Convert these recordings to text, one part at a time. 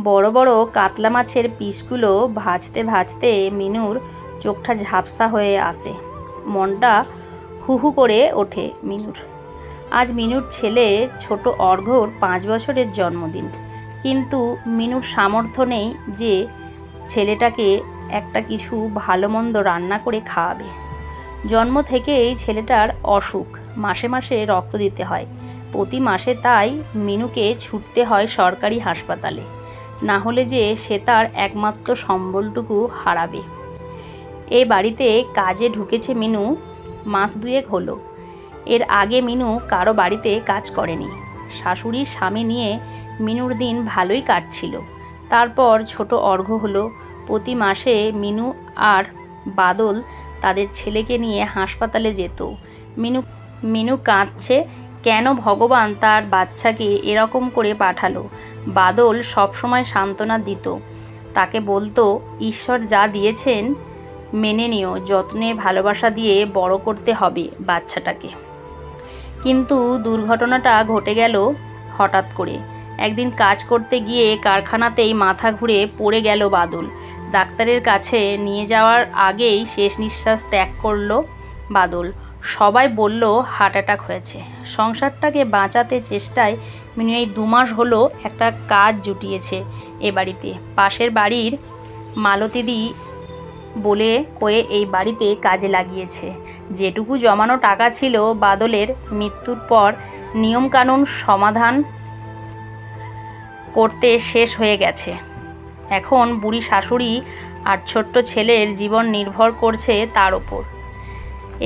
বড় বড় কাতলা মাছের পিসগুলো ভাজতে ভাজতে মিনুর চোখটা ঝাপসা হয়ে আসে, মনটা হু হু করে ওঠে মিনুর। আজ মিনুর ছেলে ছোট অর্ঘ্যর 5 বছরের জন্মদিন, কিন্তু মিনুর সামর্থ্য নেই যে ছেলেটাকে একটা কিছু ভালো মন্দ রান্না করে খাওয়াবে। জন্ম থেকেই ছেলেটার অসুখ, মাসে মাসে রক্ত দিতে হয় প্রতি মাসে, তাই মিনুকে ছুটতে হয় সরকারি হাসপাতালে, না হলে যে সে তার একমাত্র সম্বলটুকু হারাবে। এই বাড়িতে কাজে ঢুকেছে মিনু মাস 2 হলো। এর আগে মিনু কারো বাড়িতে কাজ করেনি। শাশুড়ির স্বামী নিয়ে মিনুর দিন ভালোই কাটছিল। তারপর ছোট অর্ঘ্য হলো। প্রতি মাসে মিনু আর বাদল তাদের ছেলেকে নিয়ে হাসপাতালে যেত। মিনু কাঁদছে, কেন ভগবান তার বাচ্চাকে এরকম করে পাঠালো। বাদল সবসময় সান্ত্বনা দিত, তাকে বলতো ঈশ্বর যা দিয়েছেন মেনে নিও, যত্নে ভালোবাসা দিয়ে বড় করতে হবে বাচ্চাটাকে। কিন্তু দুর্ঘটনাটা ঘটে গেল হঠাৎ করে। একদিন কাজ করতে গিয়ে কারখানাতেই মাথা ঘুরে পড়ে গেল বাদল। ডাক্তারের কাছে নিয়ে যাওয়ার আগেই শেষ নিঃশ্বাস ত্যাগ করলো বাদল। সবাই বলল হার্ট অ্যাটাক হয়েছে। সংসারটাকে বাঁচাতে চেষ্টায় মিনু এই 2 মাস হলো একটা কাজ জুটিয়েছে এ বাড়িতে। পাশের বাড়ির মালতীদি বলে কয়ে এই বাড়িতে কাজে লাগিয়েছে। যেটুকু জমানো টাকা ছিল বাদলের মৃত্যুর পর নিয়মকানুন সমাধান করতে শেষ হয়ে গেছে। এখন বুড়ি শাশুড়ি আর ছোট্ট ছেলের জীবন নির্ভর করছে তার ওপর।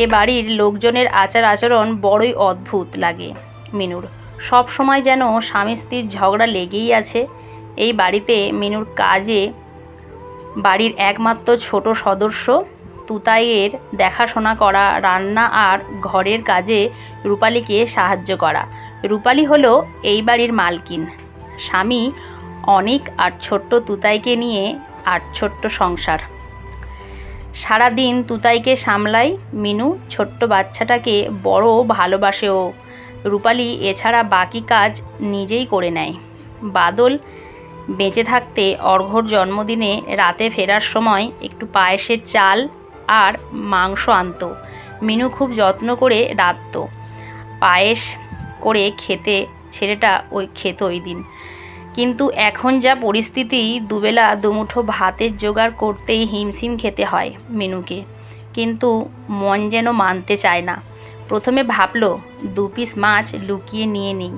এ বাড়ির লোকজনের আচার আচরণ বড়ই অদ্ভুত লাগে মিনুর। সব সময় যেন স্বামী স্ত্রীর ঝগড়া লেগেই আছে। এই বাড়িতে মিনুর কাজে বাড়ির একমাত্র ছোট সদস্য তুতাইয়ের দেখাশোনা করা, রান্না আর ঘরের কাজে রূপালীকে সাহায্য করা। রূপালী হলো এই বাড়ির মালকিন। স্বামী অনিক আর ছোট্ট তুতাইকে নিয়ে আর ছোট্ট সংসার। সারাদিন তুতাইকে সামলায় মিনু। ছোট্ট বাচ্চাটাকে বড় ভালোবাসেও রূপালী। এছাড়া বাকি কাজ নিজেই করে নেয়। বাদল বেঁচে থাকতে অর্ঘ্যর জন্মদিনে রাতে ফেরার সময় একটু পায়েসের চাল আর মাংস আনতো। মিনু খুব যত্ন করে রাঁধত পায়েস করে খেতে, ছেলেটা খেত ওই দিন। কিন্তু এখন যা পরিস্থিতি, দুবেলা দুমুঠো ভাতের জোগাড় করতেই হিমশিম খেতে হয় মিনুকে। কিন্তু মন যেন মানতে চায় না। প্রথমে ভাবলো 2 পিস মাছ লুকিয়ে নিয়ে নিই।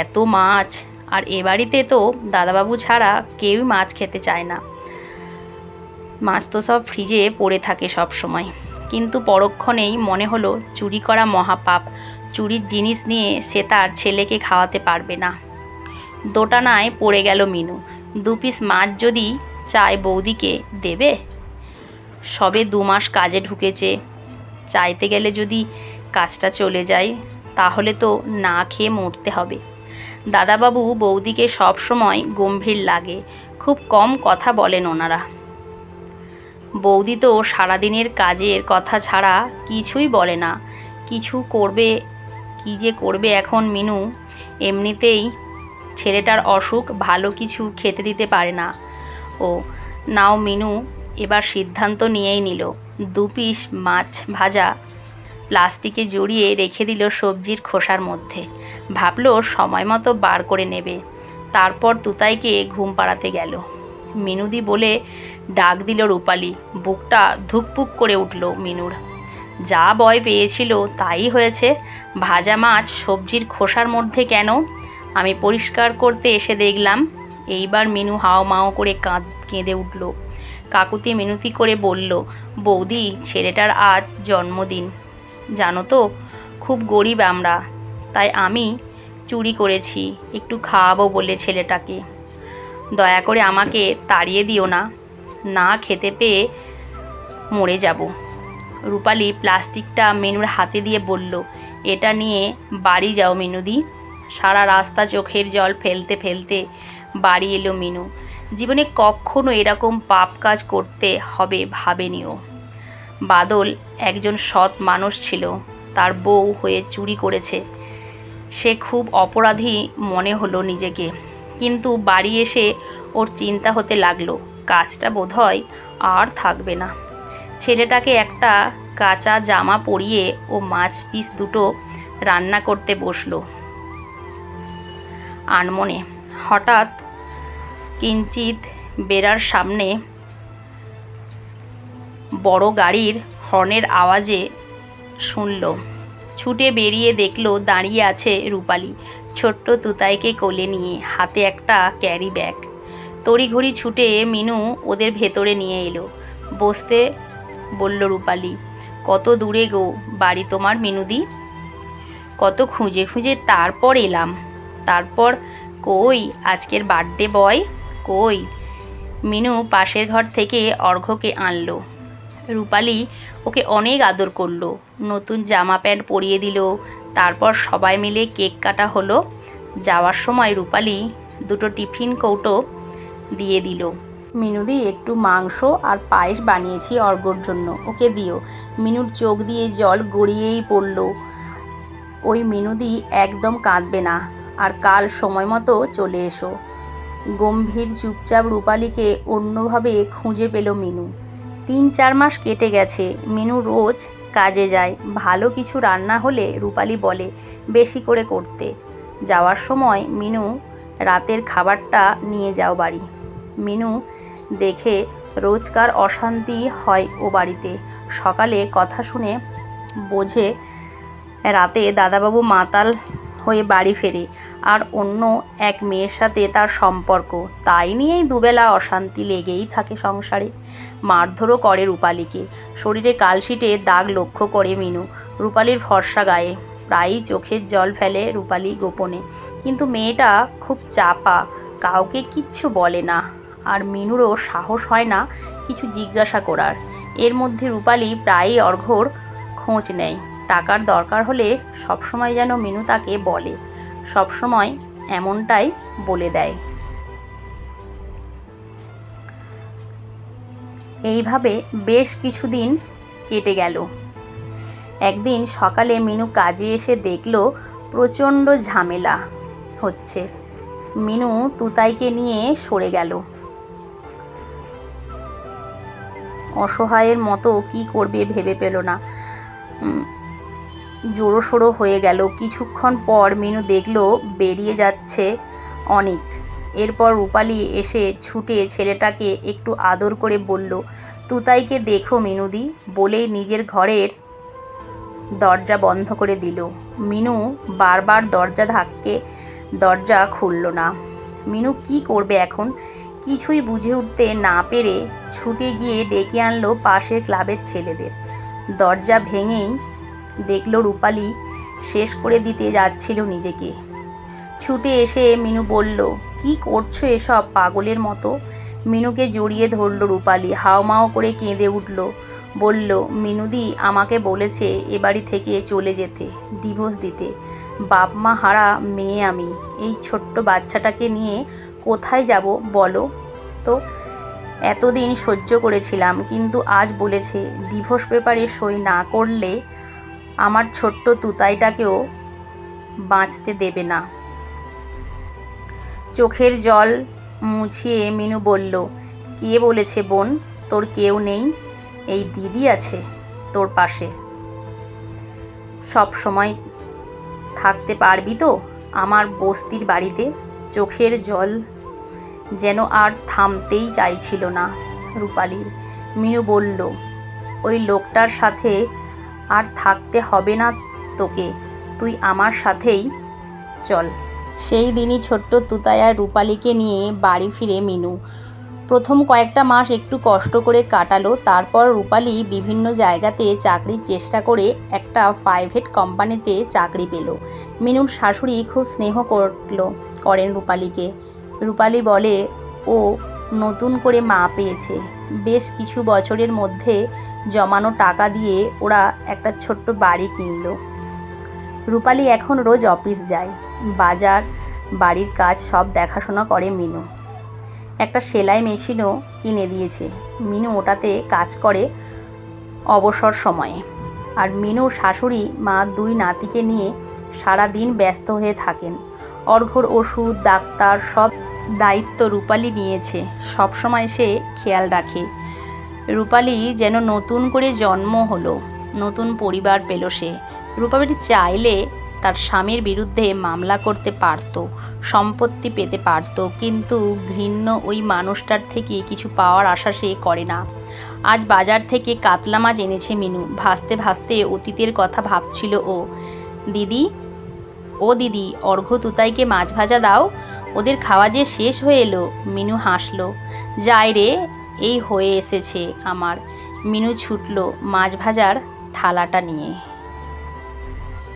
এত মাছ, আর এ বাড়িতে তো দাদাবাবু ছাড়া কেউই মাছ খেতে চায় না। মাছ তো সব ফ্রিজে পড়ে থাকে সব সময়। কিন্তু পরক্ষণেই মনে হলো চুরি করা মহাপাপ। চুরির জিনিস নিয়ে সে তার ছেলেকে খাওয়াতে পারবে না। দোটানায় পড়ে গেল মিনু। 2 পিস মাছ যদি চায় বৌদিকে দেবে? সবে 2 মাস কাজে ঢুকেছে, চাইতে গেলে যদি কাজটা চলে যায় তাহলে তো না খেয়ে মরতে হবে। দাদাবাবু বৌদিকে সব সময় গম্ভীর লাগে, খুব কম কথা বলেন ওনারা। বৌদি তো সারাদিনের কাজের কথা ছাড়া কিছুই বলে না। কিছু করবে, কি যে করবে এখন মিনু। এমনিতেই ছেলেটার অসুখ, ভালো কিছু খেতে দিতে পারে না ও। নাও মিনু এবার সিদ্ধান্ত নিয়েই নিল। 2 পিস মাছ ভাজা প্লাস্টিকে জড়িয়ে রেখে দিল সবজির খোসার মধ্যে। ভাবলো সময় মতো বার করে নেবে। তারপর তুতাইকে ঘুম পাড়াতে গেল। মিনুদি বলে ডাক দিল রূপালী। বুকটা ধুকপুক করে উঠল মিনুর। যা ভয় পেয়েছিল তাই হয়েছে। ভাজা মাছ সবজির খোসার মধ্যে কেন? আমি পরিষ্কার করতে এসে দেখলাম। এইবার মিনু হাও মাও করে কেঁদে উঠল। কাকুতি মিনতি করে বলল, বৌদি ছেলেটার আজ জন্মদিন, জানো তো খুব গরিব আমরা, তাই আমি চুরি করেছি একটু খাওয়াবো বলে ছেলেটাকে। দয়া করে আমাকে তাড়িয়ে দিও না, না খেতে পেয়ে মরে যাব। রূপালী প্লাস্টিকটা মিনুর হাতে দিয়ে বলল, এটা নিয়ে বাড়ি যাও মিনুদি। সারা রাস্তা চোখের জল ফেলতে ফেলতে বাড়ি এলো মিনু। জীবনে কখনো এরকম পাপ কাজ করতে হবে ভাবেনিও। বাদল একজন সৎ মানুষ ছিল, তার বউ হয়ে চুরি করেছে। সে খুব অপরাধী মনে হলো নিজেকে। কিন্তু বাড়ি এসে ওর চিন্তা হতে লাগলো, কাজটা বোধহয় আর থাকবে না। ছেলেটাকে একটা কাঁচা জামা পরিয়ে ও মাছ পিস দুটো রান্না করতে বসলো আনমনে। হঠাৎ কিঞ্চিত বেড়ার সামনে বড় গাড়ির হর্নের আওয়াজে শুনল। ছুটে বেরিয়ে দেখলো দাঁড়িয়ে আছে রূপালী, ছোট্ট তুতাইকে কোলে নিয়ে, হাতে একটা ক্যারি ব্যাগ। তড়িঘড়ি ছুটে মিনু ওদের ভেতরে নিয়ে এলো। বসতে বলল রূপালী। কত দূরে গো বাড়ি তোমার মিনুদি? কত খুঁজে খুঁজে তারপর এলাম। তারপর কই আজকের বার্থডে বয় কই? মিনু পাশের ঘর থেকে অর্ঘ্যকে আনলো। রূপালী ওকে অনেক আদর করলো, নতুন জামা প্যান্ট পরিয়ে দিল। তারপর সবাই মিলে কেক কাটা হলো। যাওয়ার সময় রূপালী দুটো টিফিন কৌটো দিয়ে দিল। মিনুদি, একটু মাংস আর পায়েস বানিয়েছি অর্ঘ্যর জন্য, ওকে দিও। মিনুর চোখ দিয়ে জল গড়িয়েই পড়ল। ওই মিনুদি একদম কাঁদবে না, আর কাল সময় মতো চলে এসো। গম্ভীর চুপচাপ রূপালীকে অন্যভাবে খুঁজে পেল মিনু। 3-4 মাস কেটে গেছে। মিনু রোজ কাজে যায়। ভালো কিছু রান্না হলে রূপালী বলে বেশি করে করতে। যাওয়ার সময় মিনু, রাতের খাবারটা নিয়ে যাও বাড়ি। মিনু দেখে রোজকার অশান্তি হয় ও বাড়িতে। সকালে কথা শুনে বোঝে রাতে দাদাবাবু মাতাল হয়ে বাড়ি ফেরে, আর অন্য এক মেয়ের সাথে তার সম্পর্ক। তাই নিয়েই দুবেলা অশান্তি লেগেই থাকে সংসারে। মারধরও করে রূপালীকে। শরীরে কালশিটে দাগ লক্ষ্য করে মিনু। রূপালীর ফর্সা গায়ে প্রায়ই চোখের জল ফেলে রূপালী গোপনে। কিন্তু মেয়েটা খুব চাপা, কাউকে কিচ্ছু বলে না। আর মিনুরও সাহস হয় না কিছু জিজ্ঞাসা করার। এর মধ্যে রূপালী প্রায়ই অর্ঘ্যর খোঁজ নেয়। টাকার দরকার হলে সবসময় যেন মিনু তাকে বলে, সবসময় এমনটাই বলে দেয়। এইভাবে বেশ কিছুদিন কেটে গেল। একদিন সকালে মিনু কাজে এসে দেখল প্রচণ্ড ঝামেলা হচ্ছে। মিনু তুতাইকে নিয়ে সরে গেল। অসহায়ের মতো কি করবে ভেবে পেল না। জোড়োসোড়ো হয়ে গেল। কিছুক্ষণ পর মিনু দেখল বেরিয়ে যাচ্ছে অনেক। এরপর রূপালী এসে ছুটে ছেলেটাকে একটু আদর করে বলল, তুতাইকে দেখো মিনুদি, বলেই নিজের ঘরের দরজা বন্ধ করে দিল। মিনু বারবার দরজা ধাক্কে, দরজা খুলল না। মিনু কি করবে এখন? কিছুই বুঝে উঠতে না পেরে ছুটে গিয়ে ডেকে আনলো পাশের ক্লাবের ছেলেদের। দরজা ভেঙেই দেখল রূপালী শেষ করে দিতে যাচ্ছিল নিজেকে। ছুটে এসে মিনু বলল, কি করছো এসব পাগলের মতো? মিনুকে জড়িয়ে ধরল রূপালী। হাওমাও করে কেঁদে উঠল। বলল, মিনুদি আমাকে বলেছে এ বাড়ি থেকে চলে যেতে, ডিভোর্স দিতে। বাপ মা হারা মেয়ে আমি। এই ছোট্ট বাচ্চাটাকে নিয়ে কোথায় যাব বলো তো? এতদিন সহ্য করেছিলাম, কিন্তু আজ বলেছে ডিভোর্স পেপারে সই না করলে আমার ছোট্ট তুতাইটাকেও বাঁচতে দেবে না। চোখের জল মুছিয়ে মিনু বলল, কে বলেছে বোন তোর কেউ নেই? এই দিদি আছে তোর পাশে। সব সময় থাকতে পারবি তো আমার বস্তির বাড়িতে? চোখের জল যেন আর থামতেই চাইছিল না রূপালীর। মিনু বলল, ওই লোকটার সাথে আর থাকতে হবে না তোকে, তুই আমার সাথেই চল। সেই দিনই ছোট্ট তুতাই আর রূপালীকে নিয়ে বাড়ি ফিরে মিনু। প্রথম কয়েকটা মাস একটু কষ্ট করে কাটালো। তারপর রূপালী বিভিন্ন জায়গাতে চাকরির চেষ্টা করে একটা প্রাইভেট কোম্পানিতে চাকরি পেল। মিনুর শাশুড়ি খুব স্নেহ করেন রূপালীকে। রূপালী বলে ও নতুন করে মা পেয়েছে। বেশ কিছু বছরের মধ্যে জমানো টাকা দিয়ে ওরা একটা ছোট্ট বাড়ি কিনল। রূপালী এখন রোজ অফিস যায়, বাজার বাড়ির কাজ সব দেখাশোনা করে মিনু। একটা সেলাই মেশিনও কিনে দিয়েছে। মিনু ওটাতে কাজ করে অবসর সময়ে। আর মিনুর শাশুড়ি মা 2 নাতিকে নিয়ে সারা দিন ব্যস্ত হয়ে থাকেন। অর্ঘ্যর ওষুধ ডাক্তার সব দায়িত্ব রূপালী নিয়েছে, সবসময় সে খেয়াল রাখে। রূপালী যেন নতুন করে জন্ম হলো, নতুন পরিবার পেল সে। রূপালী চাইলে তার স্বামীর বিরুদ্ধে মামলা করতে পারত, সম্পত্তি পেতে পারত, কিন্তু ঘৃণ্য ওই মানুষটার থেকে কিছু পাওয়ার আশা সে করে না। আজ বাজার থেকে কাতলা মাছ এনেছে মিনু। ভাসতে ভাসতে অতীতের কথা ভাবছিল ও। দিদি, ও দিদি, অর্ঘ্য তুতাইকে মাছ ভাজা দাও, ওদের খাওয়া যে শেষ হয়ে এলো। মিনু হাসলো। যাই রে, এই হয়ে এসেছে আমার। মিনু ছুটল মাছ ভাজার থালাটা নিয়ে।